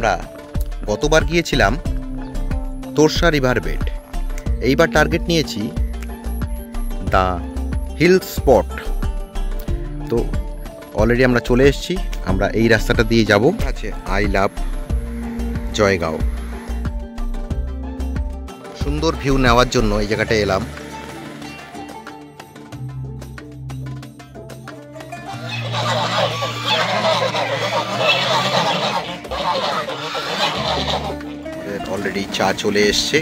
আমরা গতবার গিয়েছিলাম তোরসা রিভার বেড, এইবার টার্গেট নিয়েছি দ্য হিল স্পট। তো অলরেডি আমরা চলে এসেছি, আমরা এই রাস্তাটা দিয়ে যাব। আছে আই লাভ জয়গাঁও। সুন্দর ভিউ নেওয়ার জন্য এই জায়গাটায় এলাম। অলরেডি চা চলে এসছে।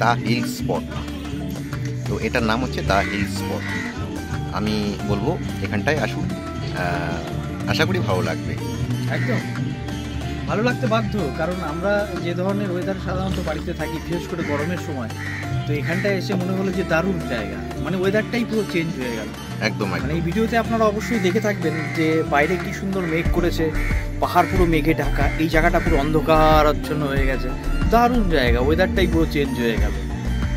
দ্য হিল স্পট, তো এটার নাম হচ্ছে দ্য হিল স্পট। আমি বলবো এখানটায় আসুন, আশা করি ভালো লাগবে। একদম ভালো লাগতে বাধ্য, কারণ আমরা যে ধরনের ওয়েদার সাধারণত বাড়িতে থাকি, বিশেষ করে গরমের সময়, তো এখানটায় এসে মনে হলো যে দারুণ জায়গা, মানে ওয়েদারটাই পুরো চেঞ্জ হয়ে গেল। একদম মানে এই ভিডিওতে আপনারা অবশ্যই দেখে থাকবেন যে বাইরে কি সুন্দর মেঘ করেছে, পাহাড় পুরো মেঘে ঢাকা, এই জায়গাটা পুরো অন্ধকারাচ্ছন্ন হয়ে গেছে। দারুণ জায়গা, ওয়েদারটাই পুরো চেঞ্জ হয়ে গেল,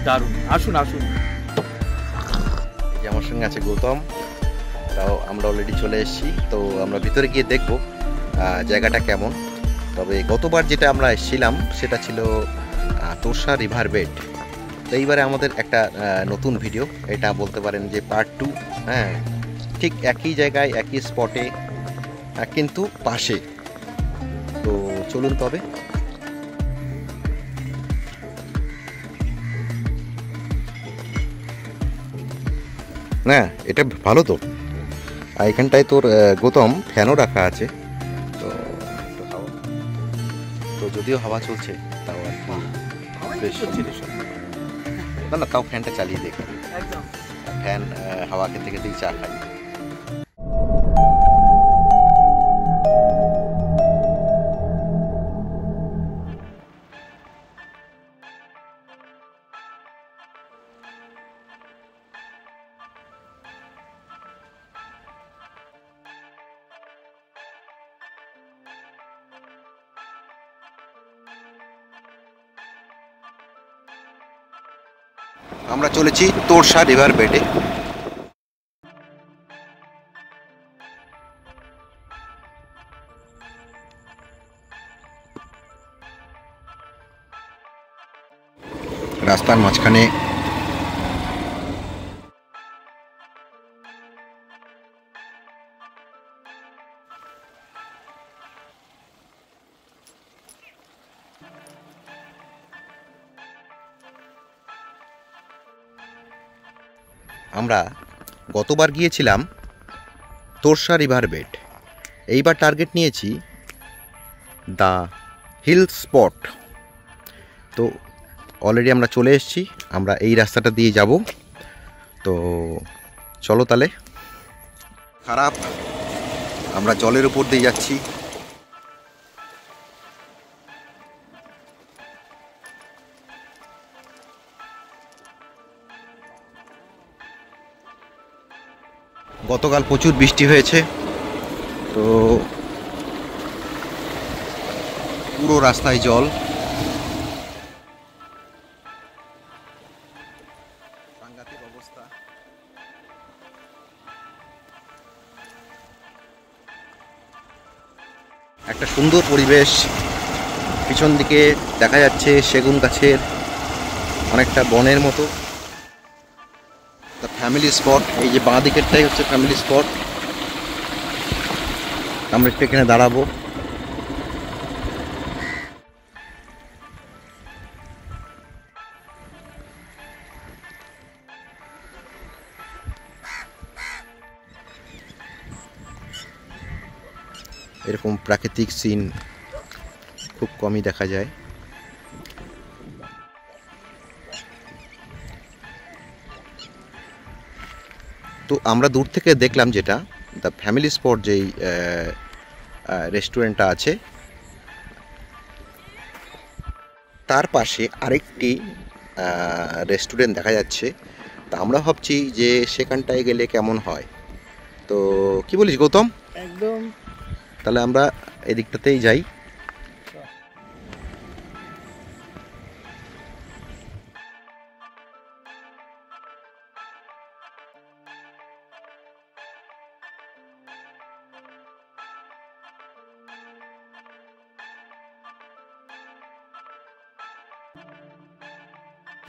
দারুণ। আসুন আসুন। এই যে আমার সঙ্গে আছে গৌতম, তাও আমরা অলরেডি চলে এসেছি। তো আমরা ভিতরে গিয়ে দেখবো জায়গাটা কেমন। তবে গতবার যেটা আমরা এসেছিলাম সেটা ছিল তোরসা রিভার বেড। তো এইবারে আমাদের একটা নতুন ভিডিও, এটা বলতে পারেন যে পার্ট 2। হ্যাঁ, ঠিক একই জায়গায় একই স্পটে কিন্তু পাশে। তো চলুন তবে। না, এটা ভালো তো। আর এখানটায় তোর গৌতম ফ্যানও রাখা আছে, তো একটু হাওয়া, তো যদিও হাওয়া চলছে তাও আর কি বেশ। না না, তাও ফ্যানটা চালিয়ে দেখুন। ফ্যান হাওয়া খেতে খেতেই চা খাই। আমরা চলেছি তোরসা রিভার বেডে। রাস্তার মাঝখানে আমরা গতবার গিয়েছিলাম তোরসা রিভার বেড, এইবার টার্গেট নিয়েছি দ্য হিল স্পট। তো অলরেডি আমরা চলে এসেছি, আমরা এই রাস্তাটা দিয়ে যাব। তো চলো তাহলে। খারাপ, আমরা জলের উপর দিয়ে যাচ্ছি। গতকাল প্রচুর বৃষ্টি হয়েছে, তো পুরো রাস্তায় জল। সাংঘাতিক অবস্থা। একটা সুন্দর পরিবেশ, পিছন দিকে দেখা যাচ্ছে সেগুন গাছের অনেকটা বনের মতো। ফ্যামিলি স্পট, এই যে বাঁ দিকেরটাই হচ্ছে ফ্যামিলি স্পট। আমরা একটু এখানে দাঁড়াবো। এরকম প্রাকৃতিক সিন খুব কমই দেখা যায়। তো আমরা দূর থেকে দেখলাম যেটা দ্য ফ্যামিলি স্পট, যেই রেস্টুরেন্টটা আছে তার পাশে আরেকটি রেস্টুরেন্ট দেখা যাচ্ছে। তা আমরা ভাবছি যে সেখানটায় গেলে কেমন হয়। তো কি বলিস গৌতম? একদম, তাহলে আমরা এদিকটাতেই যাই।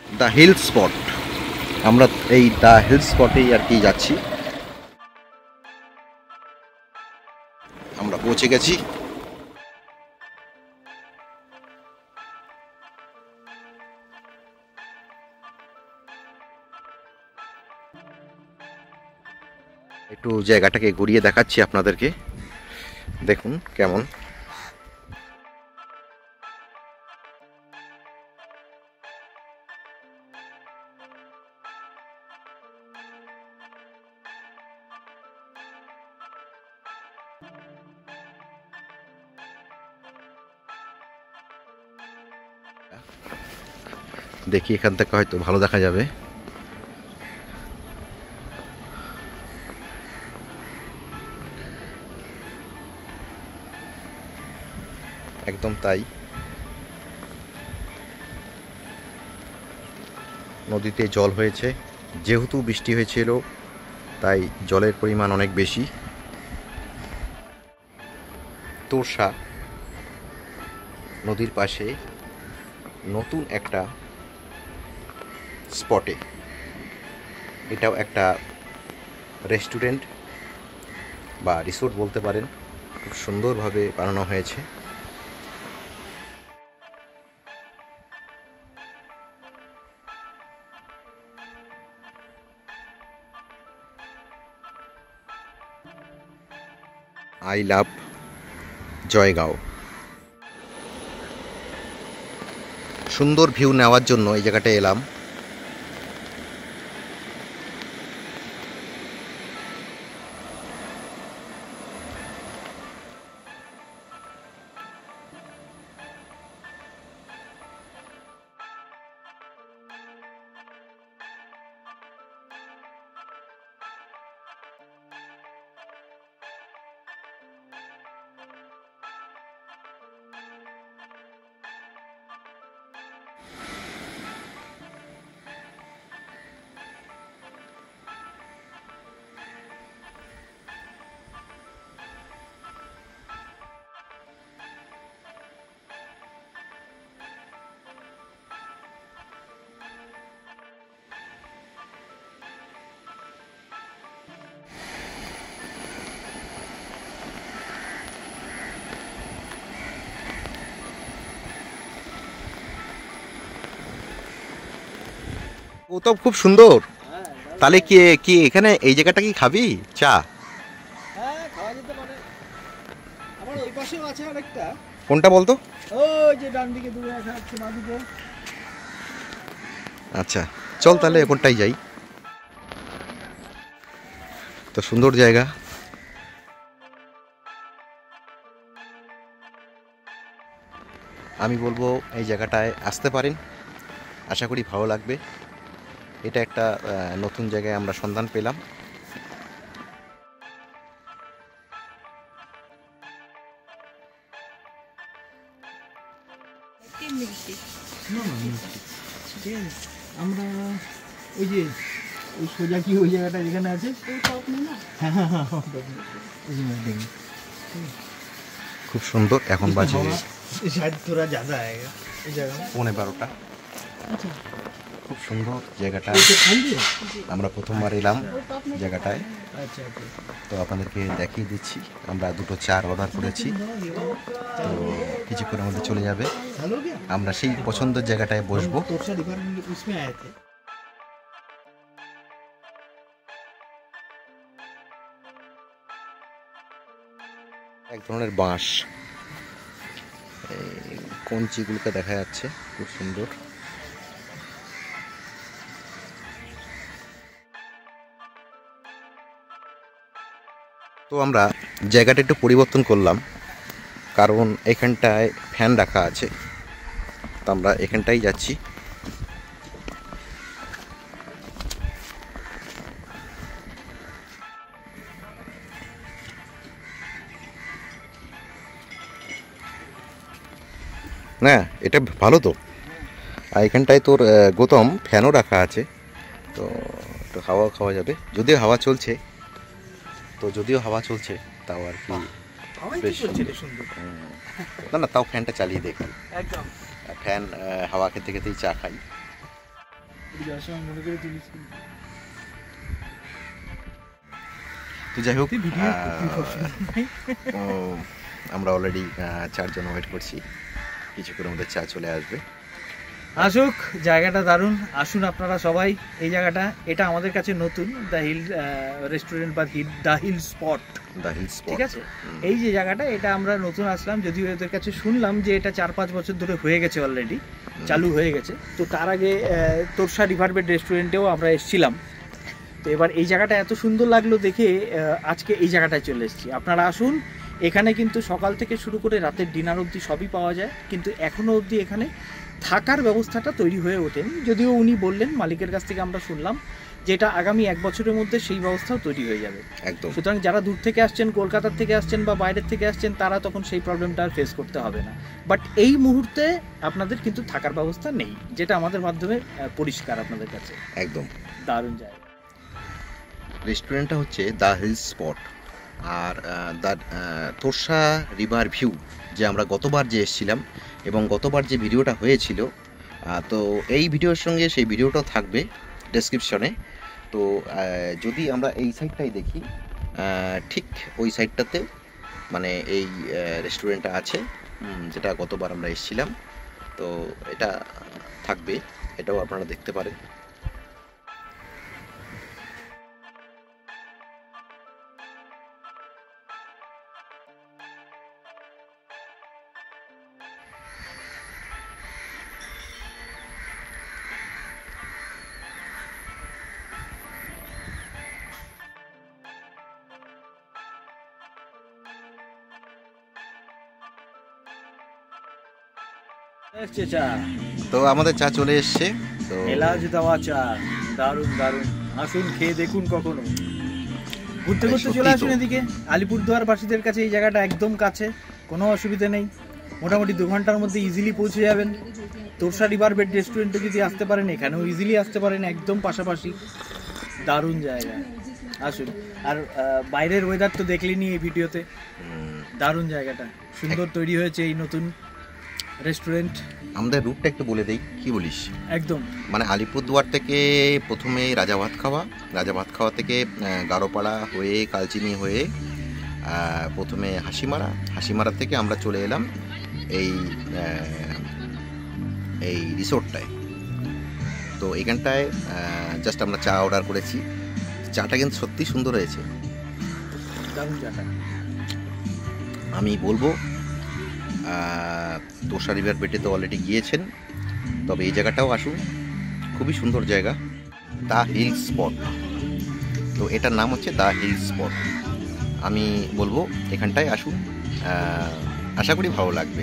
The hill spot. আমরা এই দ্য হিল স্পটেই আর কি যাচ্ছি। আমরা পৌঁছে গেছি। একটু জায়গাটাকে ঘুরিয়ে দেখাচ্ছি আপনাদেরকে, দেখুন কেমন। দেখি এখান থেকে হয়তো ভালো দেখা যাবে। একদম তাই, নদীতে জল হয়েছে, যেহেতু বৃষ্টি হয়েছিল তাই জলের পরিমাণ অনেক বেশি। তোরসা নদীর পাশে নতুন একটা স্পটে, এটাও একটা রেস্টুরেন্ট বা রিসোর্ট বলতে পারেন, খুব সুন্দরভাবে বানানো হয়েছে। I love Jaigaon. সুন্দর ভিউ নেওয়ার জন্য এই জায়গাটায় এলাম। ও তো খুব সুন্দর। তাহলে কি কি এখানে এই জায়গাটা কি খাবি চা? হ্যাঁ, খাওয়া যেতে পারে। আমার ওই পাশেও আছে আরেকটা। কোনটা বলতো? ওই যে ডান দিকে দূরে আছে, আছে বাঁ দিকে। আচ্ছা চল তাহলে কোনটাই যাই। তো সুন্দর জায়গা। আমি বলবো এই জায়গাটায় আসতে পারেন, আশা করি ভালো লাগবে। এটা একটা নতুন জায়গায় আমরা সন্ধান পেলাম। আমরা ওই যে ওই সোজা কি ওই জায়গাটা যেখানে আছে, খুব সুন্দর। এখন বাজে शायद थोड़ा ज़्यादा आएगा इस जगह में। 11:30। খুব সুন্দর জায়গাটা। আমরা প্রথমবার এলাম জায়গাটায়, তো আপনাদেরকে দেখিয়ে দিচ্ছি। আমরা দুটো চার অর্ডার করেছি, তো কিছুক্ষণের মধ্যে চলে যাবে। আমরা সেই পছন্দের জায়গাটায় বসবো। এক ধরনের বাঁশ, কঞ্চিগুলোকে দেখা যাচ্ছে, খুব সুন্দর। তো আমরা জায়গাটা একটু পরিবর্তন করলাম, কারণ এখানটায় ফ্যান রাখা আছে, তো আমরা এখানটাই যাচ্ছি। না এটা ভালো তো। আর এখানটায় তোর গৌতম ফ্যানও রাখা আছে, তো একটু হাওয়া খাওয়া যাবে। যদিও হাওয়া চলছে, তাও আর কি বেশ না, তাও ফ্যানটা চালিয়ে দেখি। ফ্যান হাওয়া খেতে খেতেই চা খাই। মনে করে তুলিস। তো যাই হোক, ভিডিও আমরা অলরেডি চারজন ওয়েট করছি, কিছুক্ষণের মধ্যে চা চলে আসবে। আসুক, জায়গাটা দারুণ, আসুন আপনারা সবাই। এই জায়গাটা, এটা আমাদের কাছে নতুন, দ্য হিল রেস্টুরেন্ট বা দ্য হিল স্পট, ঠিক আছে। এই যে জায়গাটা, এটা আমরা নতুন আসলাম, যদিও এদের কাছে শুনলাম যে এটা 4-5 বছর ধরে হয়ে গেছে, অলরেডি চালু হয়ে গেছে। তো তার আগে তোরসা রিভারবেড রেস্টুরেন্টেও আমরা এসেছিলাম। তো এবার এই জায়গাটা এত সুন্দর লাগলো দেখে আজকে এই জায়গাটায় চলে এসেছি। আপনারা আসুন, এখানে কিন্তু সকাল থেকে শুরু করে রাতের ডিনার অবধি সবই পাওয়া যায়, কিন্তু এখনও অবধি এখানে থাকার ব্যবস্থাটা তৈরি হয়ে ওঠেনি। যদিও উনি বললেন, মালিকের কাছ থেকে আমরা শুনলাম, যেটা আগামী 1 বছরের মধ্যে সেই ব্যবস্থাও তৈরি হয়ে যাবে একদম। সুতরাং যারা দূর থেকে আসছেন, কলকাতার থেকে আসছেন বা বাইরের থেকে আসছেন, তারা তখন সেই প্রবলেমটা আর ফেস করতে হবে না। বাট এই মুহূর্তে আপনাদের কিন্তু থাকার ব্যবস্থা নেই, যেটা আমাদের মাধ্যমে পরিষ্কার আপনাদের কাছে। একদম দারুণ জায়গা। রেস্টুরেন্টটা হচ্ছে দ্য হিল স্পট, আর দ্য তোরসা রিভার ভিউ, যে আমরা গতবার যে এসেছিলাম এবং গতবার যে ভিডিওটা হয়েছিল, তো এই ভিডিওর সঙ্গে সেই ভিডিওটাও থাকবে ডেসক্রিপশনে। তো যদি আমরা এই সাইডটাই দেখি, ঠিক ওই সাইডটাতে মানে এই রেস্টুরেন্টটা আছে, যেটা গতবার আমরা এসেছিলাম। তো এটা থাকবে, এটাও আপনারা দেখতে পারেন। তো আমাদের চা চলে এসছে, তো এলাচ দেওয়া চা, দারুণ দারুণ। আসুন, খেয়ে দেখুন কখনো। ঘুরতে ঘুরতে চলে আসুন এদিকে। আলিপুরদুয়ার বাসীদের কাছে এই জায়গাটা একদম কাছে, কোনো অসুবিধা নেই। মোটামুটি 2 ঘন্টার মধ্যে ইজিলি পৌঁছে যাবেন। তোরসা রিভারবেড রেস্টুরেন্টে যদি আসতে পারেন, এখানেও ইজিলি আসতে পারেন, একদম পাশাপাশি। দারুণ জায়গা, আসুন। আর বাইরের ওয়েদার তো দেখলেনি এই ভিডিওতে, দারুণ জায়গাটা, সুন্দর তৈরি হয়েছে এই নতুন রেস্টুরেন্ট। আমাদের রুটটা একটু বলে দেই, কি বলিস? একদম, মানে আলিপুরদুয়ার থেকে প্রথমে রাজা ভাত খাওয়া থেকে গারোপাড়া হয়ে কালচিনি হয়ে প্রথমে হাসিমারা থেকে আমরা চলে এলাম এই রিসোর্টটায়। তো এখানটায় জাস্ট আমরা চা অর্ডার করেছি। চাটা কিন্তু সত্যি সুন্দর হয়েছে, দারুণ চাটা। আমি বলবো তোরসা রিভারবেডে তো অলরেডি গিয়েছেন, তবে এই জায়গাটাও আসুন, খুবই সুন্দর জায়গা, দ্য হিল স্পট। তো এটার নাম হচ্ছে দ্য হিল স্পট। আমি বলবো এখানটায় আসুন, আশা করি ভালো লাগবে।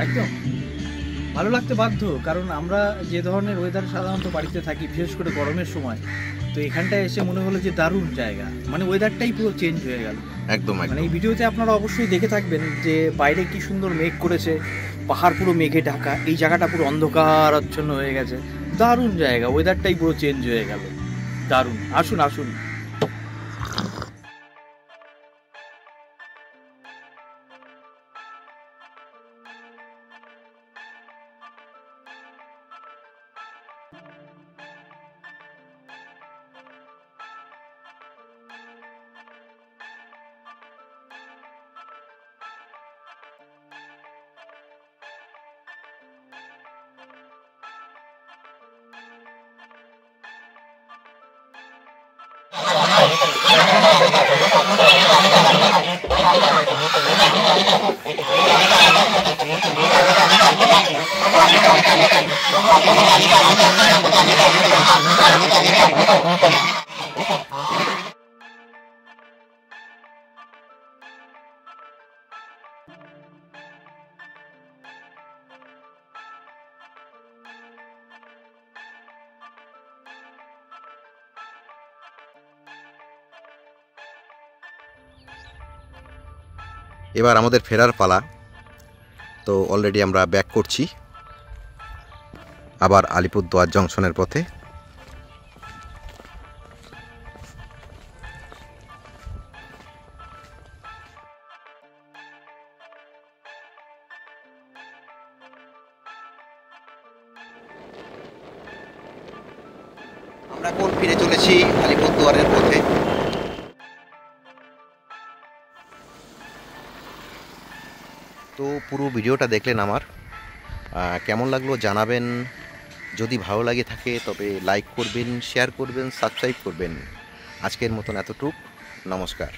একদম ভালো লাগতে বাধ্য, কারণ আমরা যে ধরনের ওয়েদার সাধারণত বাড়িতে থাকি, বিশেষ করে গরমের সময়, তো এখানটায় এসে মনে হলো যে দারুণ জায়গা, মানে ওয়েদারটাই পুরো চেঞ্জ হয়ে গেল একদম। মানে এই ভিডিওতে আপনারা অবশ্যই দেখে থাকবেন যে বাইরে কি সুন্দর মেঘ করেছে, পাহাড় পুরো মেঘে ঢাকা, এই জায়গাটা পুরো অন্ধকারাচ্ছন্ন হয়ে গেছে। দারুণ জায়গা, ওয়েদারটাই পুরো চেঞ্জ হয়ে গেল, দারুণ। আসুন আসুন। এবার আমাদের ফেরার পালা। তো অলরেডি আমরা ব্যাক করছি আবার আলিপুরদুয়ার জংশনের পথে। আমরা এখন ফিরে চলেছি আলিপুরদুয়ারের পথে। তো পুরো ভিডিওটা দেখলেন আমার, কেমন লাগলো জানাবেন। যদি ভালো লাগে থাকে তবে লাইক করবেন, শেয়ার করবেন, সাবস্ক্রাইব করবেন। আজকের মতন এতটুক, নমস্কার।